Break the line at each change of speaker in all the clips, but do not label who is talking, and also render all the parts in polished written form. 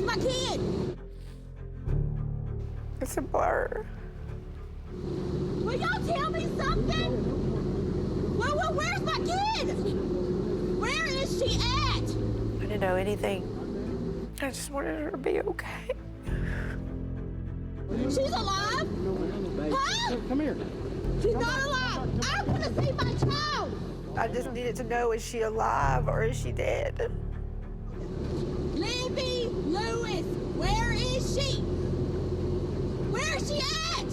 my kid?
It's a blur.
Will y'all tell me something? Where's my kid? Where is she at?
I didn't know anything. I just wanted her to be okay.
She's alive? Huh?
Come here.
She's not alive. I want to see my child.
I just needed to know, is she alive or is she dead?
Livy Lewis, where is she? Where is she at?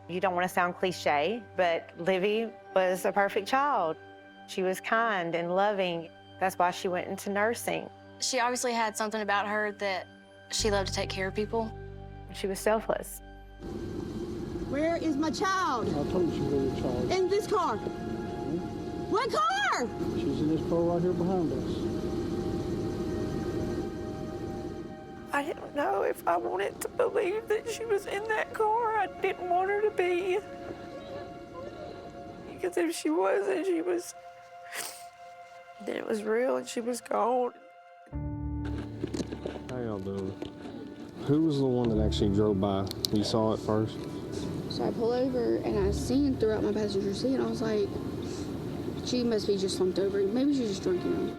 You don't want to sound cliche, but Livy was a perfect child. She was kind and loving. That's why she went into nursing.
She obviously had something about her that she loved to take care of people.
She was selfless.
Where is my child?
I told you she was in the child.
In this car. What car?
She's in this car right here behind us.
I didn't know if I wanted to believe that she was in that car. I didn't want her to be. Because if she wasn't, then it was real and she was gone.
How y'all doing? Who was the one that actually drove by? You saw it first?
So I pull over and I seen throughout my passenger seat, and I was like, she must be just slumped over. Maybe she's just drinking.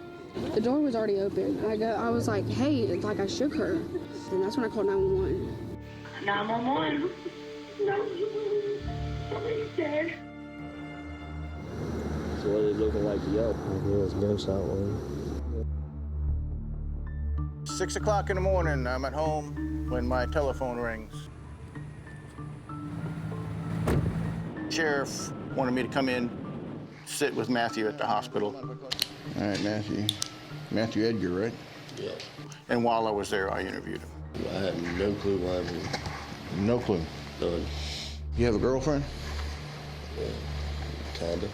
The door was already open. I was like, hey, like I shook her. And that's when I called 911.
911. No, somebody's dead.
So what is it looking like to y'all? Yeah, it's gunshot wound.
6 o'clock in the morning, I'm at home when my telephone rings. Sheriff wanted me to come in, sit with Matthew at the hospital. All right, Matthew Edgar, right?
Yeah.
And while I was there, I interviewed him.
I had no clue why.
No clue?
None.
You have a girlfriend?
Yeah, kinda.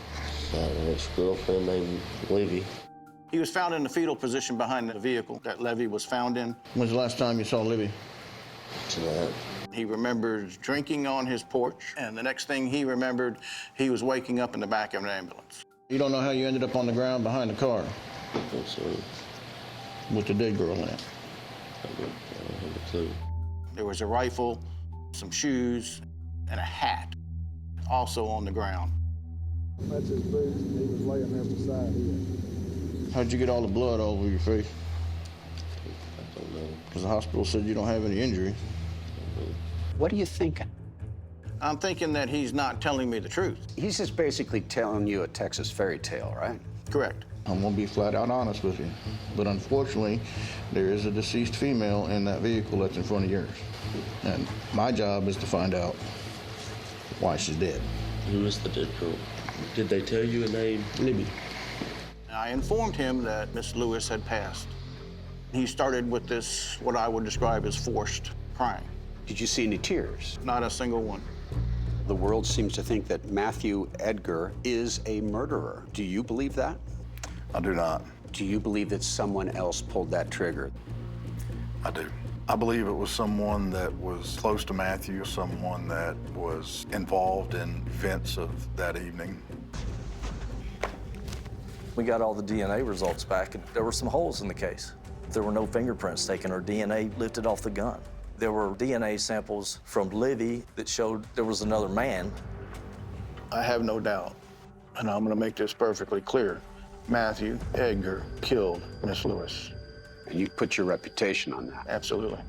I had an ex-girlfriend named Livy.
He was found in the fetal position behind the vehicle that Livy was found in. When's the last time you saw Livy?
Tonight.
He remembers drinking on his porch, and the next thing he remembered, he was waking up in the back of an ambulance. You don't know how you ended up on the ground behind the car?
I think so.
With the dead girl in it.
I don't have a clue.
There was a rifle, some shoes, and a hat, also on the ground.
That's his boots, and he was laying there beside him.
How'd you get all the blood all over your face?
I don't know.
Because the hospital said you don't have any injury.
What are you thinking?
I'm thinking that he's not telling me the truth.
He's just basically telling you a Texas fairy tale, right?
Correct. I'm gonna be flat out honest with you. But unfortunately, there is a deceased female in that vehicle that's in front of yours. And my job is to find out why she's dead.
Who is the dead girl? Did they tell you a name?
Libby. I informed him that Miss Lewis had passed. He started with this, what I would describe as forced crying.
Did you see any tears?
Not a single one.
The world seems to think that Matthew Edgar is a murderer. Do you believe that?
I do not.
Do you believe that someone else pulled that trigger?
I do. I believe it was someone that was close to Matthew, someone that was involved in events of that evening.
We got all the DNA results back, and there were some holes in the case. There were no fingerprints taken or DNA lifted off the gun. There were DNA samples from Livy that showed there was another man. I have no doubt, and I'm gonna make this perfectly clear. Matthew Edgar killed Miss Lewis.
And you put your reputation on that?
Absolutely.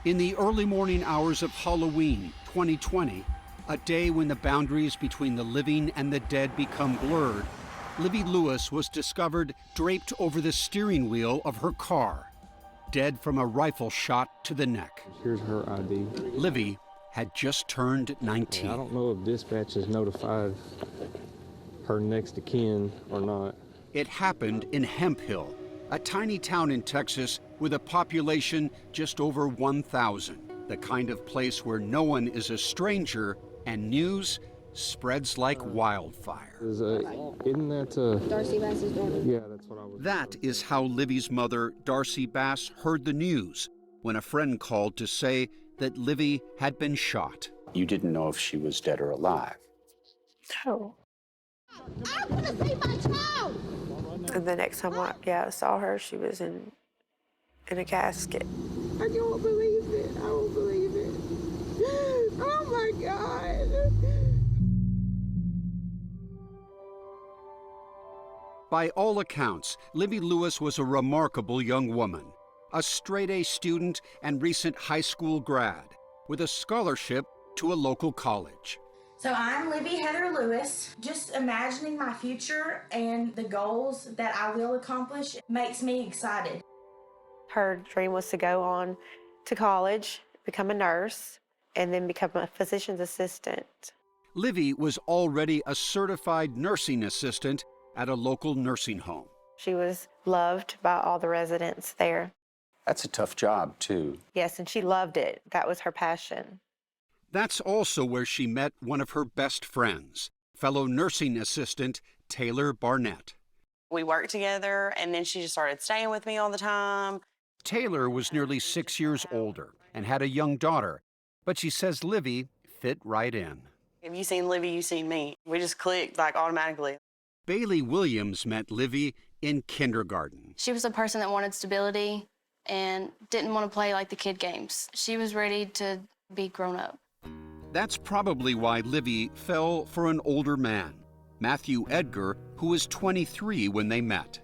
In the early morning hours of Halloween 2020, a day when the boundaries between the living and the dead become blurred, Livy Lewis was discovered draped over the steering wheel of her car, dead from a rifle shot to the neck.
Here's her ID.
Livy had just turned 19.
I don't know if dispatch has notified her next of kin or not.
It happened in Hemp Hill, a tiny town in Texas with a population just over 1,000, the kind of place where no one is a stranger and news spreads like wildfire.
Isn't that
Darcy Bass's daughter?
Yeah, that's what I was.
That is how Livy's mother, Darcy Bass, heard the news when a friend called to say that Livy had been shot.
You didn't know if she was dead or alive.
No.
I want to see my child!
And the next time I saw her, she was in a casket.
I can't believe it. I don't believe it. Oh my God.
By all accounts, Livy Lewis was a remarkable young woman, a straight-A student and recent high school grad with a scholarship to a local college.
So I'm Livy Heather Lewis. Just imagining my future and the goals that I will accomplish makes me excited.
Her dream was to go on to college, become a nurse, and then become a physician's assistant.
Livy was already a certified nursing assistant at a local nursing home.
She was loved by all the residents there.
That's a tough job, too.
Yes, and she loved it. That was her passion.
That's also where she met one of her best friends, fellow nursing assistant Taylor Barnett.
We worked together, and then she just started staying with me all the time.
Taylor was nearly 6 years older and had a young daughter, but she says Livy fit right in.
If you seen Livy, you seen me. We just clicked like automatically.
Bailey Williams met Livy in kindergarten.
She was a person that wanted stability and didn't want to play like the kid games. She was ready to be grown up.
That's probably why Livy fell for an older man, Matthew Edgar, who was 23 when they met.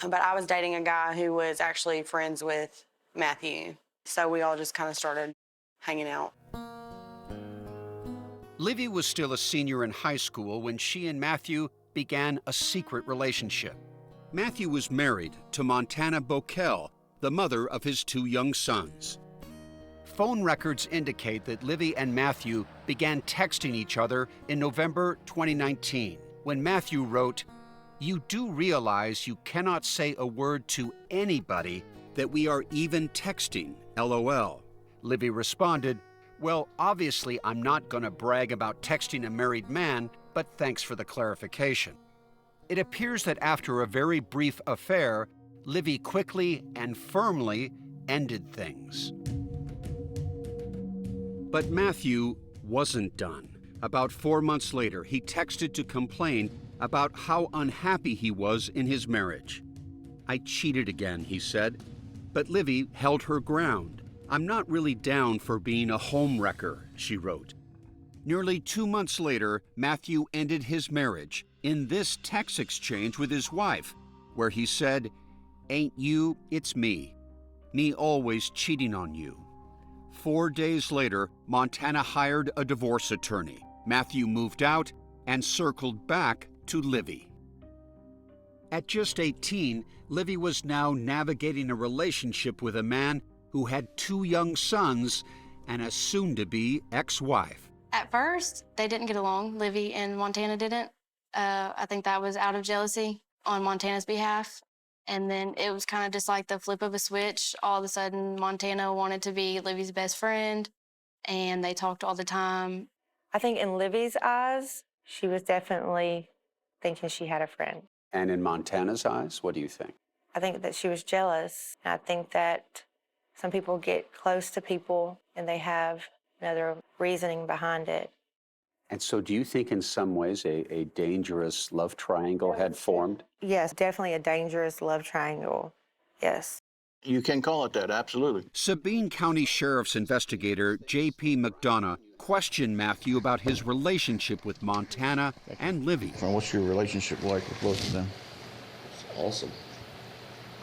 But I was dating a guy who was actually friends with Matthew, so we all just kind of started hanging out.
Livy was still a senior in high school when she and Matthew began a secret relationship. Matthew was married to Montana Bokel, the mother of his 2 young sons. Phone records indicate that Livy and Matthew began texting each other in November 2019, when Matthew wrote, "You do realize you cannot say a word to anybody that we are even texting, LOL. Livy responded, "Well, obviously I'm not gonna brag about texting a married man, but thanks for the clarification." It appears that after a very brief affair, Livy quickly and firmly ended things. But Matthew wasn't done. About 4 months later, he texted to complain about how unhappy he was in his marriage. "I cheated again," he said, but Livy held her ground. "I'm not really down for being a home wrecker," she wrote. Nearly 2 months later, Matthew ended his marriage in this text exchange with his wife, where he said, "Ain't you, it's me. Me always cheating on you." 4 days later, Montana hired a divorce attorney. Matthew moved out and circled back to Livy. At just 18, Livy was now navigating a relationship with a man who had 2 young sons and a soon-to-be ex-wife.
At first, they didn't get along. Livy and Montana didn't. I think that was out of jealousy on Montana's behalf. And then it was kind of just like the flip of a switch. All of a sudden, Montana wanted to be Livy's best friend, and they talked all the time.
I think in Livy's eyes, she was definitely thinking she had a friend.
And in Montana's eyes, what do you think?
I think that she was jealous. I think that some people get close to people and they have another reasoning behind it.
And so do you think in some ways a dangerous love triangle had formed?
Yes, definitely a dangerous love triangle. Yes.
You can call it that, absolutely.
Sabine County Sheriff's investigator J.P. McDonough questioned Matthew about his relationship with Montana and Livy.
What's your relationship like with both of them?
It's awesome.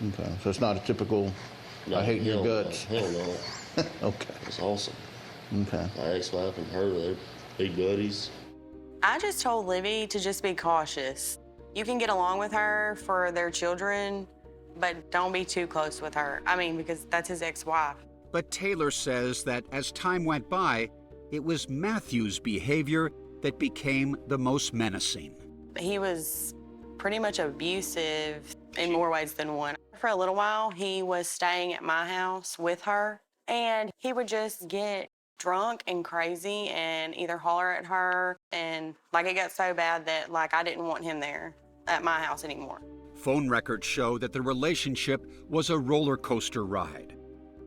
Okay, so it's not a typical, I hate your guts.
Hell no.
Okay.
It's awesome.
Okay.
My ex-wife and her, they're big buddies.
I just told Livy to just be cautious. You can get along with her for their children, but don't be too close with her. I mean, because that's his ex-wife.
But Taylor says that as time went by, it was Matthew's behavior that became the most menacing.
He was pretty much abusive in more ways than one. For a little while, he was staying at my house with her, and he would just get drunk and crazy and either holler at her, and like it got so bad that like I didn't want him there at my house anymore.
Phone records show that the relationship was a roller coaster ride.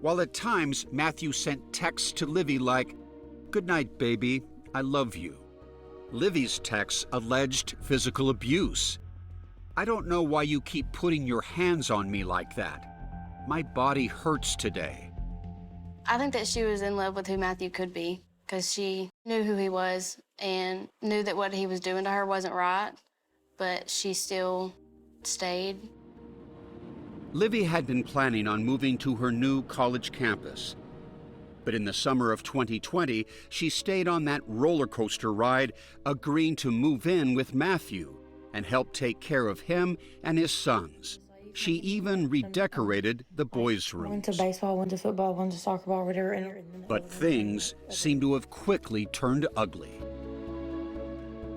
While at times Matthew sent texts to Livy like, "Good night, baby, I love you." Livy's texts alleged physical abuse. "I don't know why you keep putting your hands on me like that. My body hurts today."
I think that she was in love with who Matthew could be because she knew who he was and knew that what he was doing to her wasn't right, but she still stayed.
Livy had been planning on moving to her new college campus. But in the summer of 2020, she stayed on that roller coaster ride, agreeing to move in with Matthew and help take care of him and his sons. She even redecorated the boys' rooms.
One to baseball, one to football, one to soccer ball, whatever.
But things seem to have quickly turned ugly.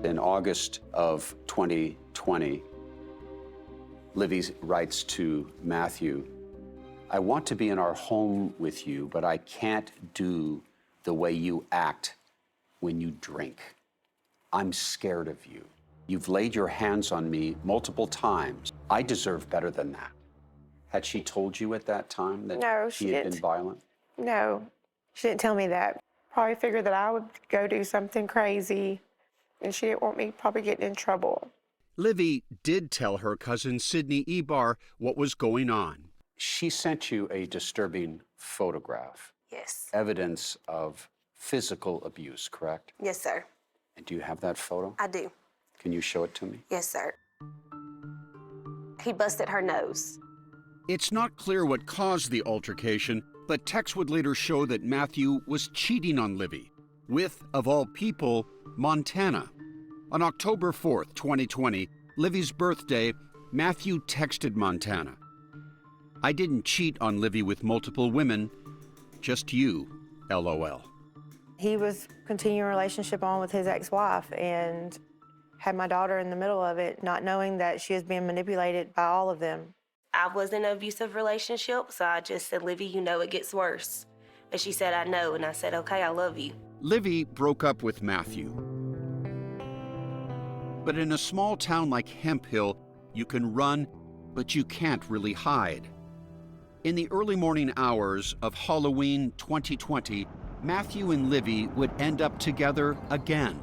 In August of 2020, Livy writes to Matthew, "I want to be in our home with you, but I can't do the way you act when you drink. I'm scared of you. You've laid your hands on me multiple times. I deserve better than that." Had she told you at that time that
No, she
he had
didn't.
been violent?
No, she didn't tell me that. Probably figured that I would go do something crazy, and she didn't want me probably getting in trouble.
Livy did tell her cousin Sydney Ebar what was going on.
She sent you a disturbing photograph.
Yes.
Evidence of physical abuse, correct?
Yes, sir.
And do you have that photo?
I do.
Can you show it to me?
Yes, sir. He busted her nose.
It's not clear what caused the altercation, but texts would later show that Matthew was cheating on Livy with, of all people, Montana. On October 4th, 2020, Livy's birthday, Matthew texted Montana, "I didn't cheat on Livy with multiple women, just you, LOL."
He was continuing a relationship on with his ex-wife and had my daughter in the middle of it, not knowing that she was being manipulated by all of them.
I was in an abusive relationship, so I just said, "Livy, you know it gets worse." And she said, "I know," and I said, "Okay, I love you."
Livy broke up with Matthew. But in a small town like Hemp Hill, you can run, but you can't really hide. In the early morning hours of Halloween 2020, Matthew and Livy would end up together again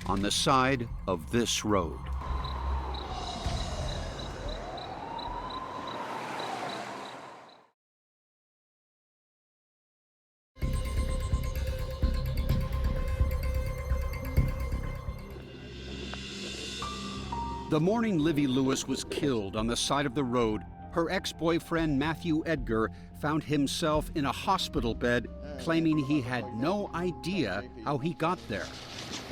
on the side of this road. The morning Livy Lewis was killed on the side of the road, her ex-boyfriend Matthew Edgar found himself in a hospital bed, claiming he had no idea how he got there.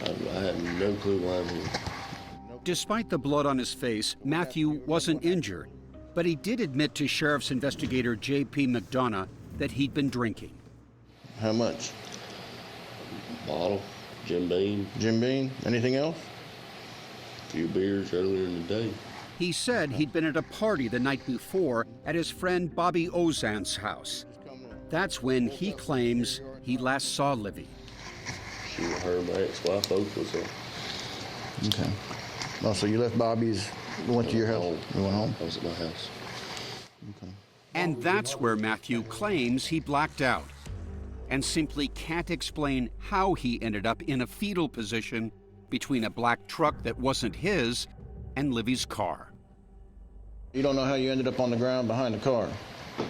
I had no clue why I'm here.
Despite the blood on his face, Matthew wasn't injured, but he did admit to Sheriff's investigator J.P. McDonough that he'd been drinking.
How much?
Bottle, Jim Beam.
Jim Beam? Anything else?
A few beers earlier in the day.
He said he'd been at a party the night before at his friend Bobby Ozan's house. That's when he claims he last saw Livy.
She and her, my ex-wife, both was there.
Okay. Oh, so you left Bobby's, went to your house? You went home?
I was at my house.
Okay.
And that's where Matthew claims he blacked out and simply can't explain how he ended up in a fetal position between a black truck that wasn't his and Livy's car.
You don't know how you ended up on the ground behind the car?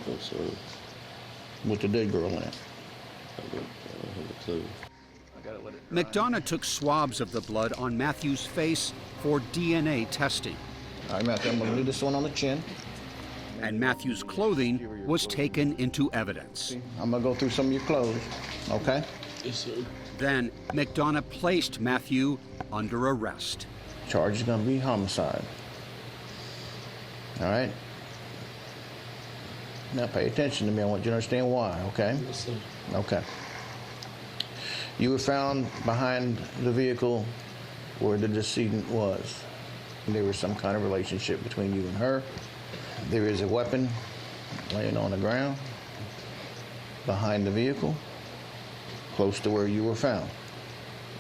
Yes, sir.
With the dead girl in it?
I don't have a clue.
McDonough took swabs of the blood on Matthew's face for DNA testing.
All right, Matthew, I'm gonna do this one on the chin.
And Matthew's clothing was taken into evidence.
I'm gonna go through some of your clothes, okay?
Yes, sir.
Then McDonough placed Matthew under arrest.
Charge is going to be homicide. All right? Now pay attention to me. I want you to understand why, okay?
Yes, sir.
Okay. You were found behind the vehicle where the decedent was. There was some kind of relationship between you and her. There is a weapon laying on the ground behind the vehicle, close to where you were found.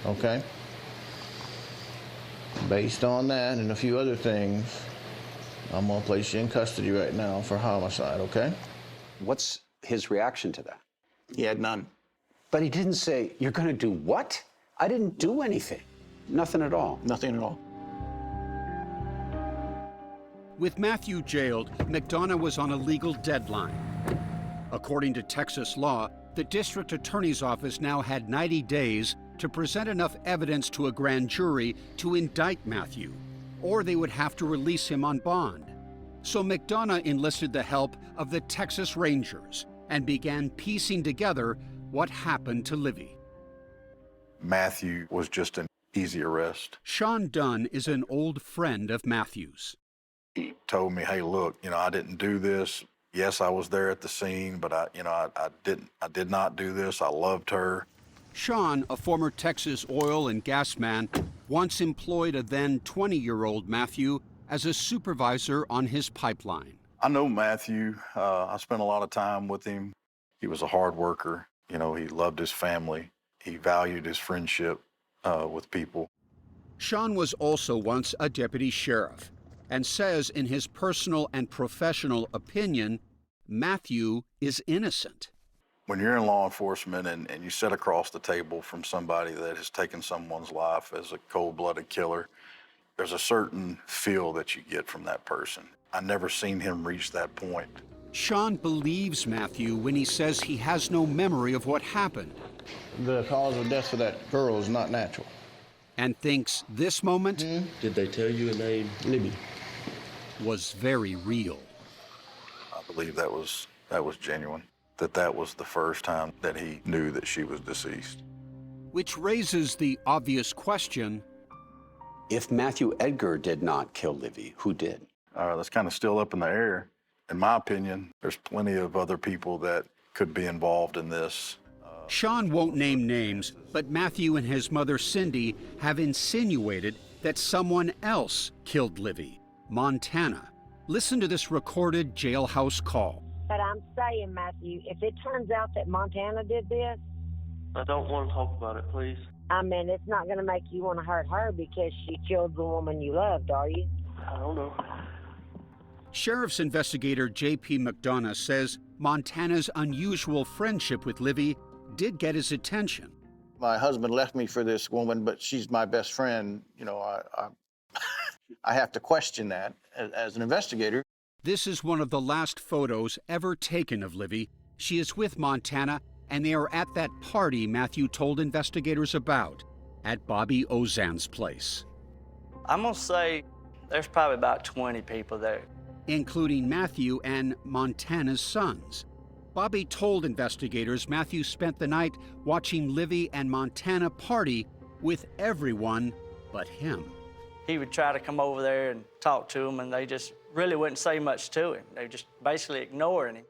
Okay? Based on that and a few other things, I'm going to place you in custody right now for homicide, okay?
What's his reaction to that?
He had none.
But he didn't say, "You're going to do what?" I didn't do anything. Nothing at all.
Nothing at all.
With Matthew jailed, McDonough was on a legal deadline. According to Texas law, the district attorney's office now had 90 days to present enough evidence to a grand jury to indict Matthew, or they would have to release him on bond. So McDonough enlisted the help of the Texas Rangers and began piecing together what happened to Livy.
Matthew was just an easy arrest.
Sean Dunn is an old friend of Matthew's.
He told me, "Hey, look, I didn't do this. Yes, I was there at the scene, but I did not do this. I loved her."
Sean, a former Texas oil and gas man, once employed a then 20-year-old Matthew as a supervisor on his pipeline.
I know Matthew. I spent a lot of time with him. He was a hard worker. He loved his family. He valued his friendship with people.
Sean was also once a deputy sheriff and says in his personal and professional opinion, Matthew is innocent.
When you're in law enforcement and you sit across the table from somebody that has taken someone's life as a cold-blooded killer, there's a certain feel that you get from that person. I never seen him reach that point.
Sean believes Matthew when he says he has no memory of what happened.
The cause of death for that girl is not natural.
And thinks this moment
Did they tell you her name? Libby.
Was very real.
I believe that was genuine, that was the first time that he knew that she was deceased.
Which raises the obvious question,
if Matthew Edgar did not kill Livy, who did?
That's kind of still up in the air. In my opinion, there's plenty of other people that could be involved in this.
Sean won't name names, but Matthew and his mother Cindy have insinuated that someone else killed Livy, Montana. Listen to this recorded jailhouse call.
But I'm saying, Matthew, if it turns out that Montana did this,
I don't want to talk about it, please.
I mean, it's not going to make you want to hurt her because she killed the woman you loved, are you?
I don't know.
Sheriff's investigator J.P. McDonough says Montana's unusual friendship with Livy did get his attention.
My husband left me for this woman, but she's my best friend. I have to question that as an investigator.
This is one of the last photos ever taken of Livy. She is with Montana, and they are at that party Matthew told investigators about at Bobby Ozan's place.
I'm gonna say there's probably about 20 people there,
including Matthew and Montana's sons. Bobby told investigators Matthew spent the night watching Livy and Montana party with everyone but him.
He would try to come over there and talk to him, and they just really wouldn't say much to him. They were just basically ignoring him.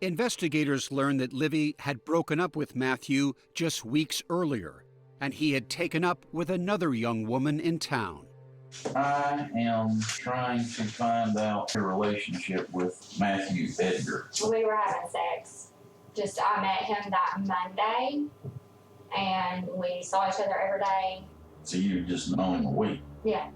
Investigators learned that Livy had broken up with Matthew just weeks earlier, and he had taken up with another young woman in town.
I am trying to find out her relationship with Matthew Edgar.
We were having sex. I met him that Monday, and we saw each other every day.
So you just known him a week?
Yeah.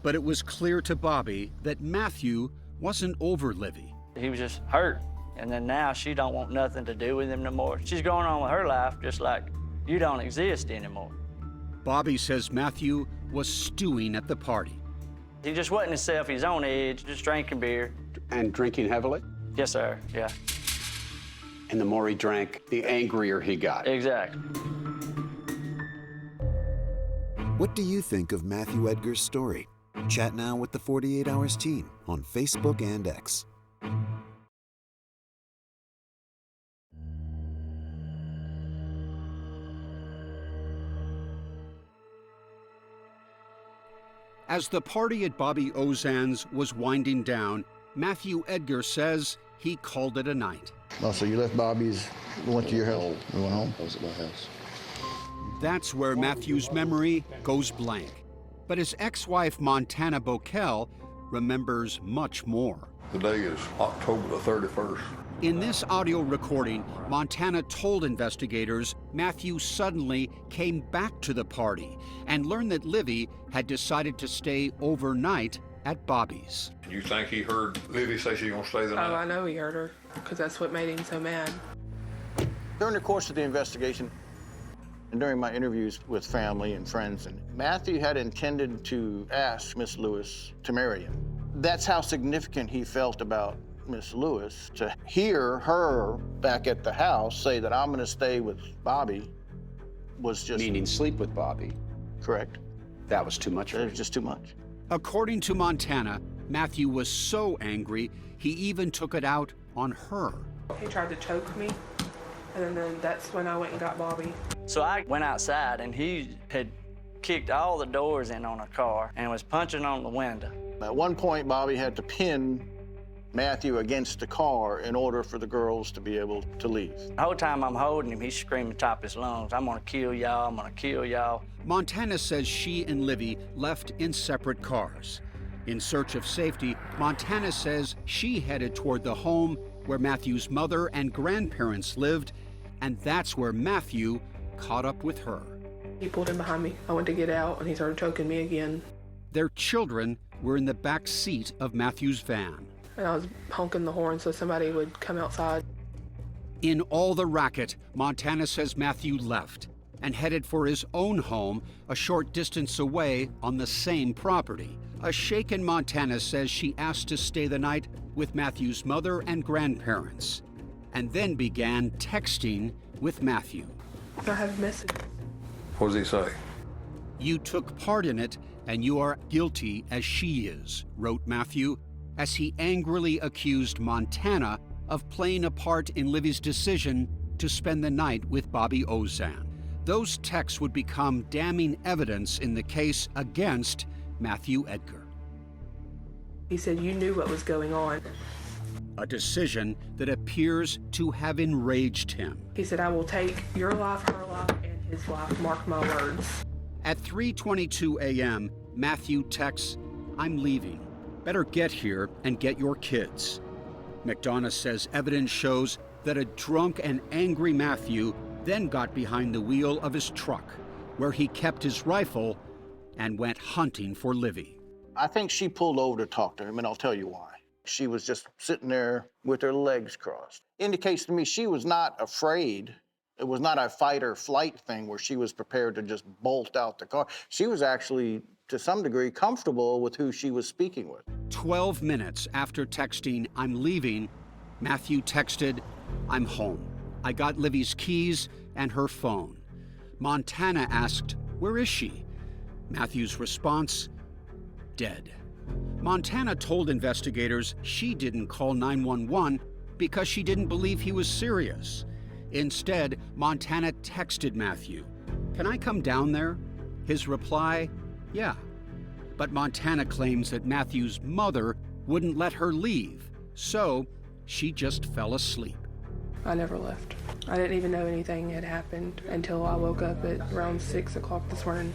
But it was clear to Bobby that Matthew wasn't over Livy.
He was just hurt, and then now she don't want nothing to do with him no more. She's going on with her life just like you don't exist anymore.
Bobby says Matthew was stewing at the party.
He just wasn't himself. He's on edge, just drinking beer.
And drinking heavily?
Yes, sir, yeah.
And the more he drank, the angrier he got.
Exactly.
What do you think of Matthew Edgar's story? Chat now with the 48 Hours team on Facebook and X.
As the party at Bobby Ozan's was winding down, Matthew Edgar says he called it a night.
Oh, so you left Bobby's, went to your house, and went home?
I was at my house.
That's where Matthew's memory goes blank. But his ex-wife, Montana Bokel, remembers much more.
The day is October the 31st.
In this audio recording, Montana told investigators Matthew suddenly came back to the party and learned that Livy had decided to stay overnight at Bobby's.
You think he heard Livy say she's gonna stay the night?
Oh, I know he heard her, because that's what made him so mad.
During the course of the investigation, and during my interviews with family and friends, and Matthew had intended to ask Miss Lewis to marry him. That's how significant he felt about Miss Lewis. To hear her back at the house say that I'm gonna stay with Bobby was just...
Meaning sleep with Bobby.
Correct.
That was too much for
It
him.
was just too much.
According to Montana, Matthew was so angry, he even took it out on her.
He tried to choke me, and then that's when I went and got Bobby.
So I went outside, and he had kicked all the doors in on our car and was punching on the window.
At one point, Bobby had to pin Matthew against the car in order for the girls to be able to leave.
The whole time I'm holding him, he's screaming top of his lungs, I'm gonna kill y'all, I'm gonna kill y'all.
Montana says she and Livy left in separate cars. In search of safety, Montana says she headed toward the home where Matthew's mother and grandparents lived, and that's where Matthew caught up with her.
He pulled in behind me. I went to get out, and he started choking me again.
Their children were in the back seat of Matthew's van.
And I was honking the horn so somebody would come outside.
In all the racket, Montana says Matthew left and headed for his own home a short distance away on the same property. A shaken Montana says she asked to stay the night with Matthew's mother and grandparents, and then began texting with Matthew.
I have a message.
What does he say?
You took part in it, and you are guilty as she is, wrote Matthew, as he angrily accused Montana of playing a part in Livy's decision to spend the night with Bobby Ozan. Those texts would become damning evidence in the case against Matthew Edgar.
He said, you knew what was going on.
A decision that appears to have enraged him.
He said, I will take your life, her life, and his life, mark my words.
At 3:22 a.m., Matthew texts, I'm leaving. Better get here and get your kids. McDonough says evidence shows that a drunk and angry Matthew then got behind the wheel of his truck, where he kept his rifle and went hunting for Livy.
I think she pulled over to talk to him, and I'll tell you why. She was just sitting there with her legs crossed. Indicates to me she was not afraid. It was not a fight or flight thing where she was prepared to just bolt out the car. She was actually, to some degree, comfortable with who she was speaking with.
12 minutes after texting, I'm leaving, Matthew texted, I'm home. I got Livy's keys and her phone. Montana asked, where is she? Matthew's response, dead. Montana told investigators she didn't call 911 because she didn't believe he was serious. Instead, Montana texted Matthew, can I come down there? His reply, yeah. But Montana claims that Matthew's mother wouldn't let her leave, so she just fell asleep.
I never left. I didn't even know anything had happened until I woke up at around 6 o'clock this morning.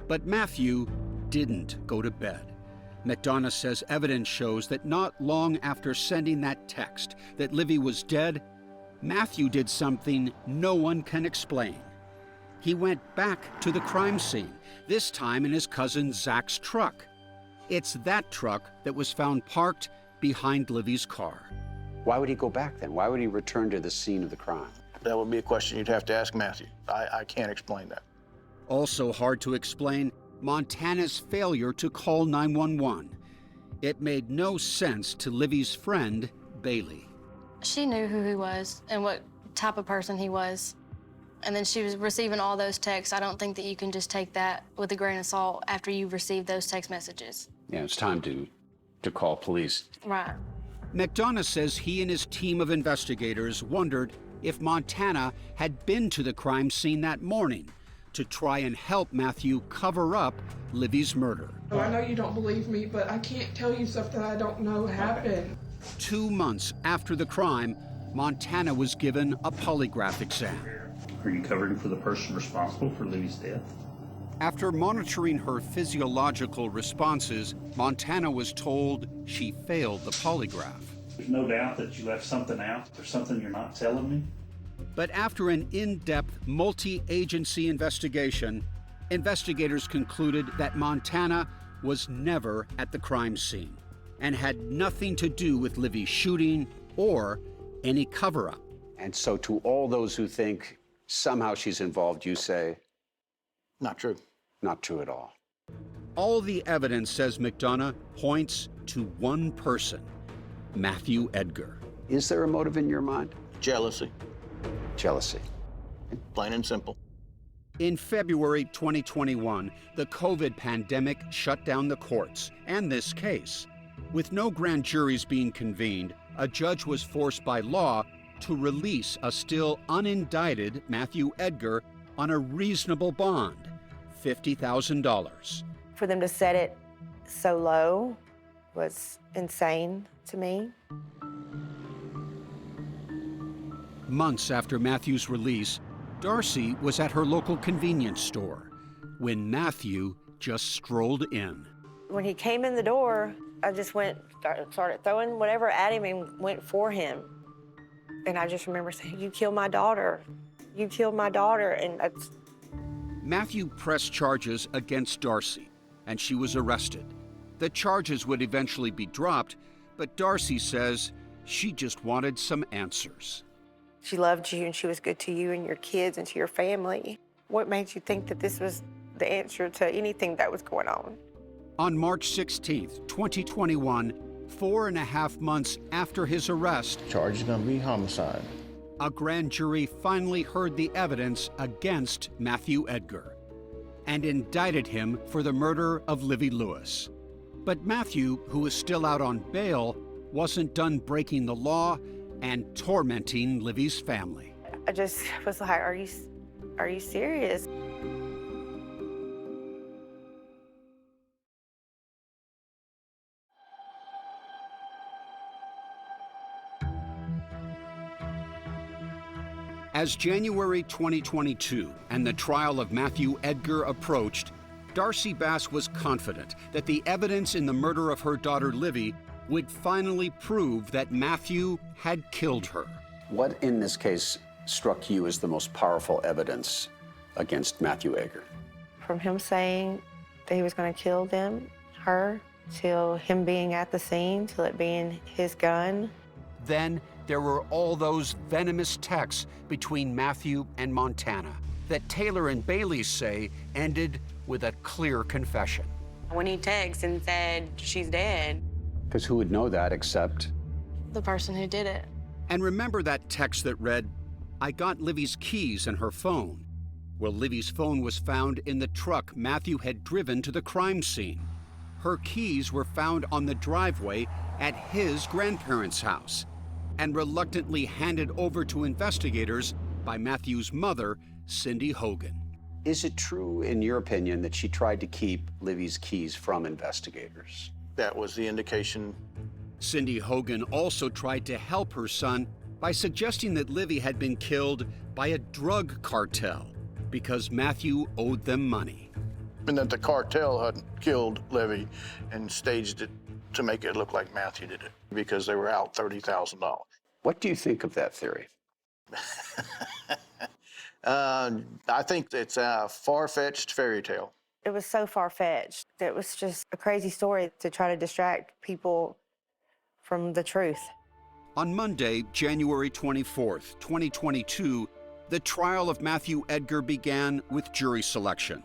But Matthew didn't go to bed. McDonough says evidence shows that not long after sending that text that Livy was dead, Matthew did something no one can explain. He went back to the crime scene, this time in his cousin Zach's truck. It's that truck that was found parked behind Livy's car.
Why would he go back then? Why would he return to the scene of the crime?
That would be a question you'd have to ask Matthew. I can't explain that.
Also hard to explain, Montana's failure to call 911. It made no sense to Livy's friend, Bailey.
She knew who he was and what type of person he was. And then she was receiving all those texts. I don't think that you can just take that with a grain of salt after you receive those text messages.
Yeah, it's time to call police.
Right.
McDonough says he and his team of investigators wondered if Montana had been to the crime scene that morning, to try and help Matthew cover up Livy's murder.
I know you don't believe me, but I can't tell you stuff that I don't know happened.
2 months after the crime, Montana was given a polygraph exam.
Are you covering for the person responsible for Livy's death?
After monitoring her physiological responses, Montana was told she failed the polygraph.
There's no doubt that you left something out. There's something you're not telling me.
But after an in-depth, multi-agency investigation, investigators concluded that Montana was never at the crime scene and had nothing to do with Livy's shooting or any cover-up.
And so to all those who think somehow she's involved, you say?
Not true.
Not true at all.
All the evidence, says McDonough, points to one person, Matthew Edgar.
Is there a motive in your mind?
Jealousy.
Jealousy.
Plain and simple.
In February 2021, the COVID pandemic shut down the courts and this case. With no grand juries being convened, a judge was forced by law to release a still unindicted Matthew Edgar on a reasonable bond, $50,000.
For them to set it so low was insane to me.
Months after Matthew's release, Darcy was at her local convenience store when Matthew just strolled in.
When he came in the door, I just started throwing whatever at him and went for him. And I just remember saying, "You killed my daughter. You killed my daughter." And that's...
Matthew pressed charges against Darcy, and she was arrested. The charges would eventually be dropped, but Darcy says she just wanted some answers.
She loved you and she was good to you and your kids and to your family. What made you think that this was the answer to anything that was going on?
On March 16th, 2021, 4.5 months after his arrest,
charge is going to be homicide.
A grand jury finally heard the evidence against Matthew Edgar and indicted him for the murder of Livy Lewis. But Matthew, who was still out on bail, wasn't done breaking the law and tormenting Livy's family.
I just was like, are you serious?
As January 2022 and the trial of Matthew Edgar approached, Darcy Bass was confident that the evidence in the murder of her daughter Livy would finally prove that Matthew had killed her.
What in this case struck you as the most powerful evidence against Matthew Edgar?
From him saying that he was going to kill her, till him being at the scene, till it being his gun.
Then there were all those venomous texts between Matthew and Montana that Taylor and Bailey say ended with a clear confession.
When he texted and said, "She's dead."
Because who would know that except
the person who did it?
And remember that text that read, "I got Livy's keys and her phone." Well, Livy's phone was found in the truck Matthew had driven to the crime scene. Her keys were found on the driveway at his grandparents' house and reluctantly handed over to investigators by Matthew's mother, Cindy Hogan.
Is it true, in your opinion, that she tried to keep Livy's keys from investigators?
That was the indication.
Cindy Hogan also tried to help her son by suggesting that Livy had been killed by a drug cartel because Matthew owed them money.
And that the cartel had killed Livy and staged it to make it look like Matthew did it because they were out $30,000.
What do you think of that theory?
I think it's a far-fetched fairy tale.
It was so far-fetched. It was just a crazy story to try to distract people from the truth.
On Monday, January 24th, 2022, the trial of Matthew Edgar began with jury selection.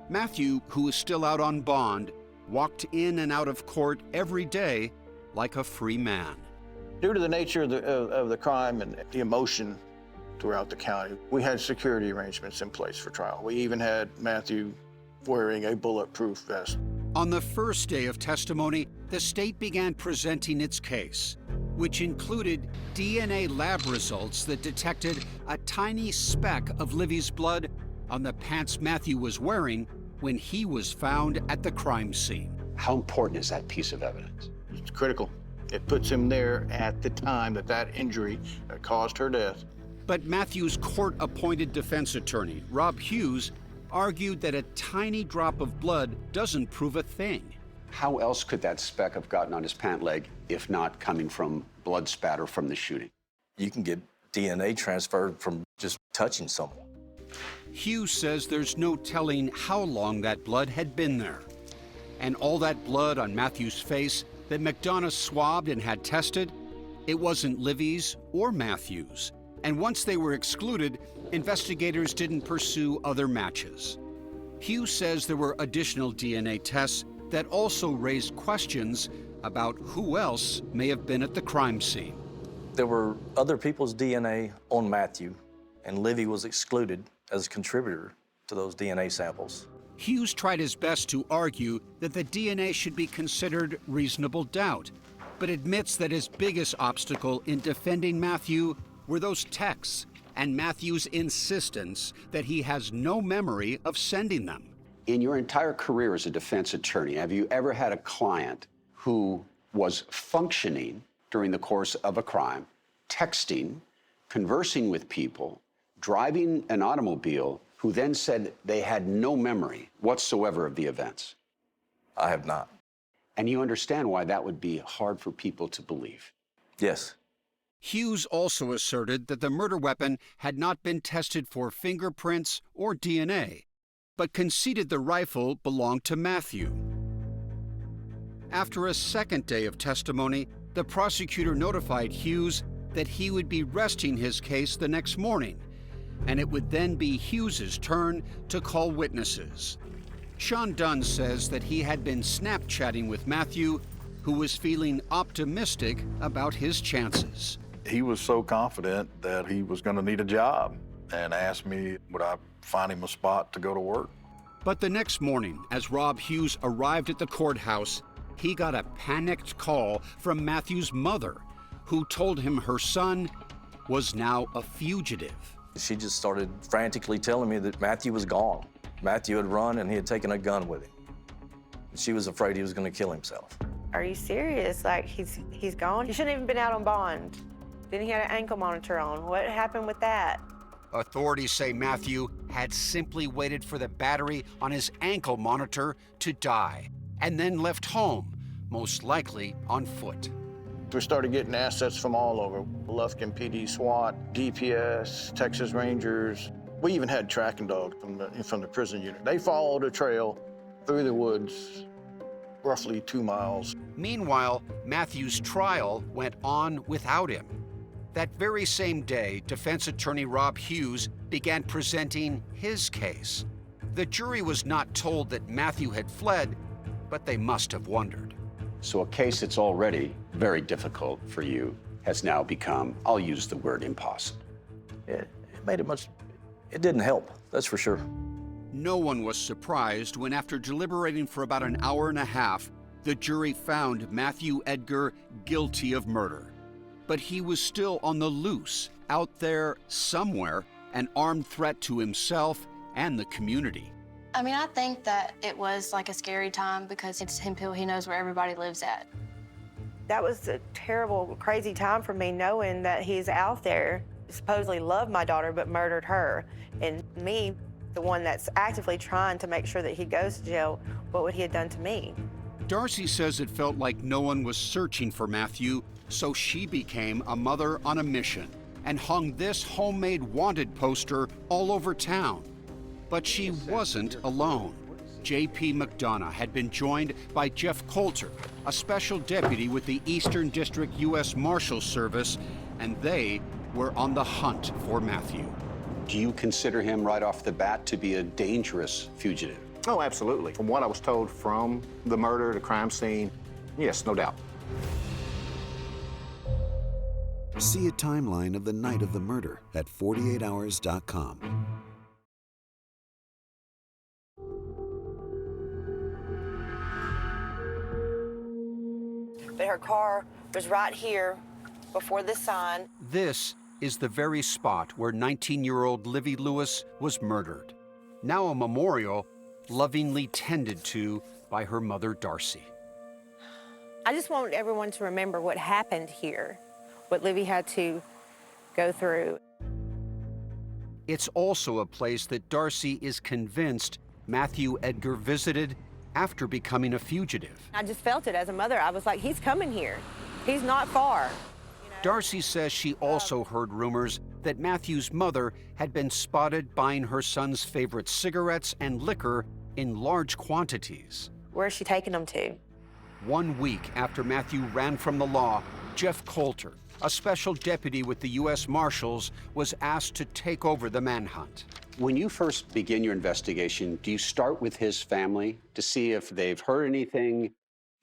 Matthew, who is still out on bond, walked in and out of court every day like a free man.
Due to the nature of the crime and the emotion throughout the county, we had security arrangements in place for trial. We even had Matthew wearing a bulletproof vest.
On the first day of testimony, the state began presenting its case, which included DNA lab results that detected a tiny speck of Livy's blood on the pants Matthew was wearing when he was found at the crime scene.
How important is that piece of evidence?
It's critical. It puts him there at the time that injury caused her death.
But Matthew's court-appointed defense attorney, Rob Hughes, argued that a tiny drop of blood doesn't prove a thing.
How else could that speck have gotten on his pant leg if not coming from blood spatter from the shooting?
You can get DNA transferred from just touching someone.
Hughes says there's no telling how long that blood had been there. And all that blood on Matthew's face that McDonough swabbed and had tested, it wasn't Livy's or Matthew's. And once they were excluded, investigators didn't pursue other matches. Hughes says there were additional DNA tests that also raised questions about who else may have been at the crime scene.
There were other people's DNA on Matthew, and Livy was excluded as a contributor to those DNA samples.
Hughes tried his best to argue that the DNA should be considered reasonable doubt, but admits that his biggest obstacle in defending Matthew were those texts and Matthew's insistence that he has no memory of sending them.
In your entire career as a defense attorney, have you ever had a client who was functioning during the course of a crime, texting, conversing with people, driving an automobile, who then said they had no memory whatsoever of the events?
I have not.
And you understand why that would be hard for people to believe?
Yes.
Hughes also asserted that the murder weapon had not been tested for fingerprints or DNA, but conceded the rifle belonged to Matthew. After a second day of testimony, the prosecutor notified Hughes that he would be resting his case the next morning, and it would then be Hughes's turn to call witnesses. Sean Dunn says that he had been Snapchatting with Matthew, who was feeling optimistic about his chances.
He was so confident that he was going to need a job and asked me, would I find him a spot to go to work?
But the next morning, as Rob Hughes arrived at the courthouse, he got a panicked call from Matthew's mother, who told him her son was now a fugitive.
She just started frantically telling me that Matthew was gone. Matthew had run and he had taken a gun with him. She was afraid he was going to kill himself.
Are you serious? Like, he's gone? He shouldn't even been out on bond. Then he had an ankle monitor on. What happened with that?
Authorities say Matthew had simply waited for the battery on his ankle monitor to die, and then left home, most likely on foot.
We started getting assets from all over. Lufkin PD, SWAT, DPS, Texas Rangers. We even had tracking dogs from the prison unit. They followed a trail through the woods, roughly 2 miles.
Meanwhile, Matthew's trial went on without him. That very same day, defense attorney Rob Hughes began presenting his case. The jury was not told that Matthew had fled, but they must have wondered.
So a case that's already very difficult for you has now become, I'll use the word, impossible.
It made it much, it didn't help, that's for sure.
No one was surprised when, after deliberating for about an hour and a half, the jury found Matthew Edgar guilty of murder. But he was still on the loose, out there somewhere, an armed threat to himself and the community.
I mean, I think that it was like a scary time because it's Hemphill. He knows where everybody lives at.
That was a terrible, crazy time for me, knowing that he's out there, supposedly loved my daughter, but murdered her. And me, the one that's actively trying to make sure that he goes to jail, what would he have done to me?
Darcy says it felt like no one was searching for Matthew, so she became a mother on a mission and hung this homemade wanted poster all over town. But she wasn't alone. J.P. McDonough had been joined by Jeff Coulter, a special deputy with the Eastern District U.S. Marshals Service, and they were on the hunt for Matthew.
Do you consider him right off the bat to be a dangerous fugitive?
Oh, absolutely. From what I was told from the murder, the crime scene, yes, no doubt.
See a timeline of the night of the murder at 48hours.com.
But her car was right here before this sign.
This is the very spot where 19-year-old Livy Lewis was murdered. now a memorial lovingly tended to by her mother, Darcy.
I just want everyone to remember what happened here, what Livy had to go through.
It's also a place that Darcy is convinced Matthew Edgar visited after becoming a fugitive.
I just felt it as a mother. I was like, he's coming here. He's not far.
Darcy says she also heard rumors that Matthew's mother had been spotted buying her son's favorite cigarettes and liquor in large quantities.
Where's she taking them to?
1 week after Matthew ran from the law, Jeff Coulter, a special deputy with the U.S. Marshals, was asked to take over the manhunt.
When you first begin your investigation, do you start with his family to see if they've heard anything?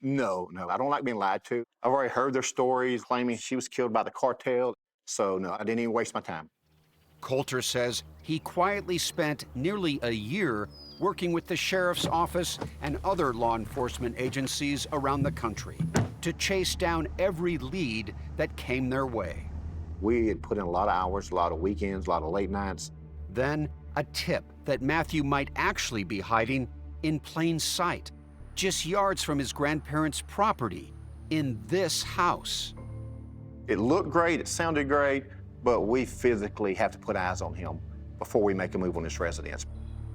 No, I don't like being lied to. I've already heard their stories claiming she was killed by the cartel, so no, I didn't even waste my time.
Coulter says he quietly spent nearly a year working with the sheriff's office and other law enforcement agencies around the country to chase down every lead that came their way.
We had put in a lot of hours, a lot of weekends, a lot of late nights.
Then a tip that Matthew might actually be hiding in plain sight, just yards from his grandparents' property, in this house.
It looked great, it sounded great, but we physically have to put eyes on him before we make a move on this residence.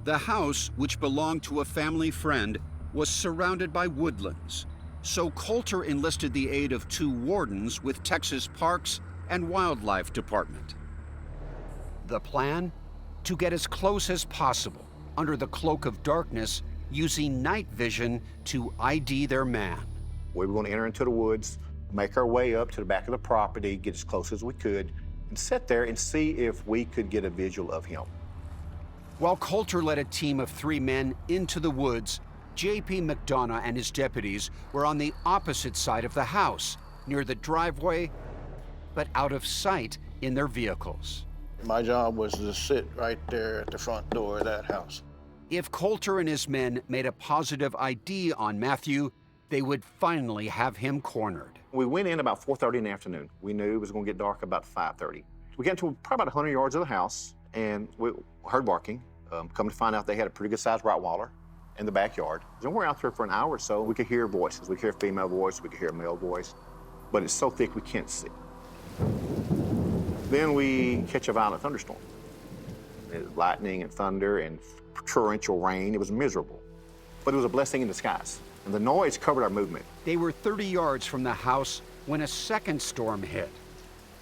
The house, which belonged to a family friend, was surrounded by woodlands, so Coulter enlisted the aid of 2 wardens with Texas Parks and Wildlife Department. The plan? To get as close as possible, under the cloak of darkness, using night vision to ID their man.
We were going to enter into the woods, make our way up to the back of the property, get as close as we could, and sit there and see if we could get a visual of him.
While Coulter led a team of 3 men into the woods, J.P. McDonough and his deputies were on the opposite side of the house, near the driveway, but out of sight in their vehicles.
My job was to sit right there at the front door of that house.
If Coulter and his men made a positive ID on Matthew, they would finally have him cornered.
We went in about 4:30 in the afternoon. We knew it was going to get dark about 5:30. We got to probably about 100 yards of the house, and we heard barking. Come to find out they had a pretty good-sized Rottweiler in the backyard. And we're out there for an hour or so. We could hear voices. We could hear a female voice. We could hear a male voice. But it's so thick we can't see. Then we catch a violent thunderstorm. Lightning and thunder and torrential rain. It was miserable. But it was a blessing in disguise. And the noise covered our movement.
They were 30 yards from the house when a second storm hit.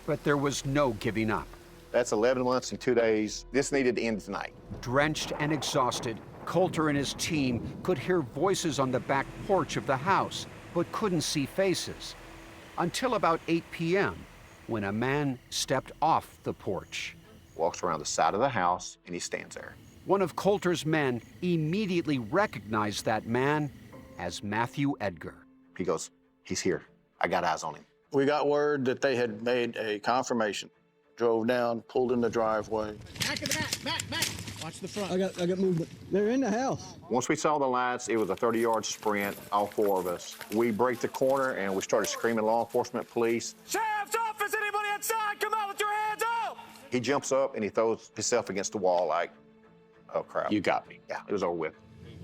But there was no giving up.
That's 11 months and 2 days. This needed to end tonight.
Drenched and exhausted, Coulter and his team could hear voices on the back porch of the house, but couldn't see faces. Until about 8 p.m., when a man stepped off the porch.
Walks around the side of the house, and he stands there.
One of Coulter's men immediately recognized that man as Matthew Edgar.
He goes, "He's here. I got eyes on him."
We got word that they had made a confirmation. Drove down, pulled in the driveway.
Back of the back. Watch the front. I got movement. They're in the house.
Once we saw the lights, it was a 30-yard sprint, all 4 of us. We break the corner, and we started screaming, "Law enforcement, police."
Sheriff's office, anybody outside, come out with your hands up!
He jumps up, and he throws himself against the wall like, oh, crap.
You got me.
Yeah, it was over with.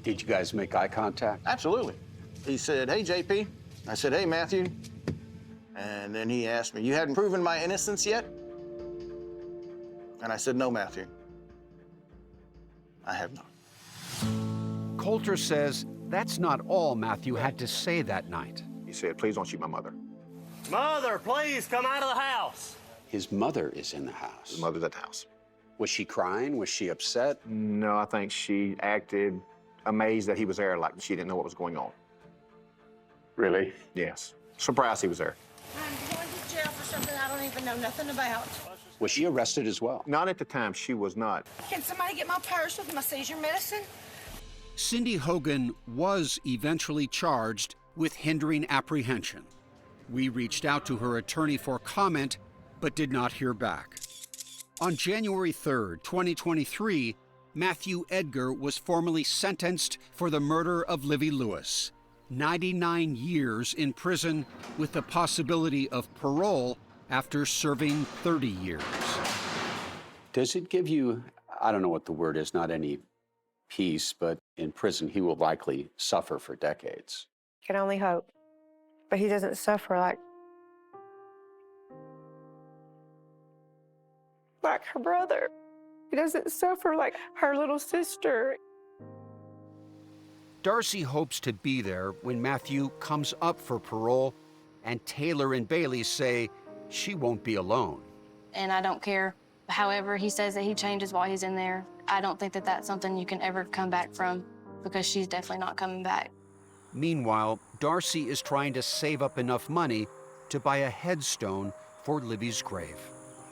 Did you guys make eye contact?
Absolutely. He said, "Hey, JP." I said, "Hey, Matthew." And then he asked me, "You hadn't proven my innocence yet?" And I said, "No, Matthew. I have not."
Coulter says that's not all Matthew had to say that night.
He said, "Please don't shoot my mother."
Mother, please come out of the house.
His mother is in the house.
His mother's at the house.
Was she crying? Was she upset?
No, I think she acted amazed that he was there, like she didn't know what was going on.
Really?
Yes. Surprised he was there.
I'm going to jail for something I don't even know nothing about.
Was she arrested as well?
Not at the time. She was not.
Can somebody get my purse with my seizure medicine?
Cindy Hogan was eventually charged with hindering apprehension. We reached out to her attorney for comment, but did not hear back. On January 3rd, 2023, Matthew Edgar was formally sentenced for the murder of Livy Lewis. 99 years in prison with the possibility of parole after serving 30 years.
Does it give you, I don't know what the word is, not any peace, but in prison, he will likely suffer for decades.
Can only hope. But he doesn't suffer like her brother. He doesn't suffer like her little sister.
Darcy hopes to be there when Matthew comes up for parole, and Taylor and Bailey say she won't be alone.
And I don't care. However, he says that he changes while he's in there. I don't think that that's something you can ever come back from, because she's definitely not coming back.
Meanwhile, Darcy is trying to save up enough money to buy a headstone for Livy's grave.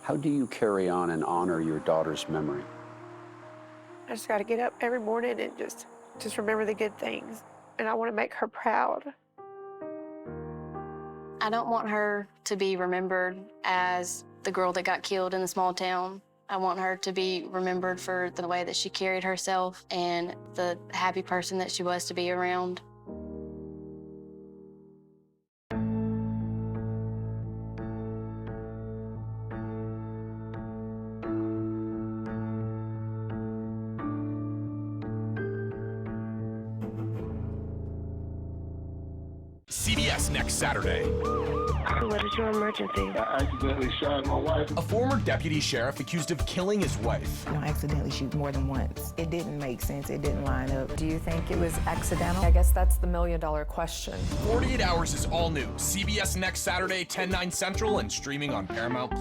How do you carry on and honor your daughter's memory?
I just got to get up every morning and just remember the good things. And I want to make her proud.
I don't want her to be remembered as the girl that got killed in the small town. I want her to be remembered for the way that she carried herself and the happy person that she was to be around.
CBS next Saturday.
What is your emergency?
I accidentally shot my wife. A former deputy sheriff accused of killing his wife.
You don't accidentally shoot more than once. It didn't make sense. It didn't line up. Do you think it was accidental? I guess that's the million-dollar question.
48 Hours is all new. CBS next Saturday, 10/9 Central, and streaming on Paramount+.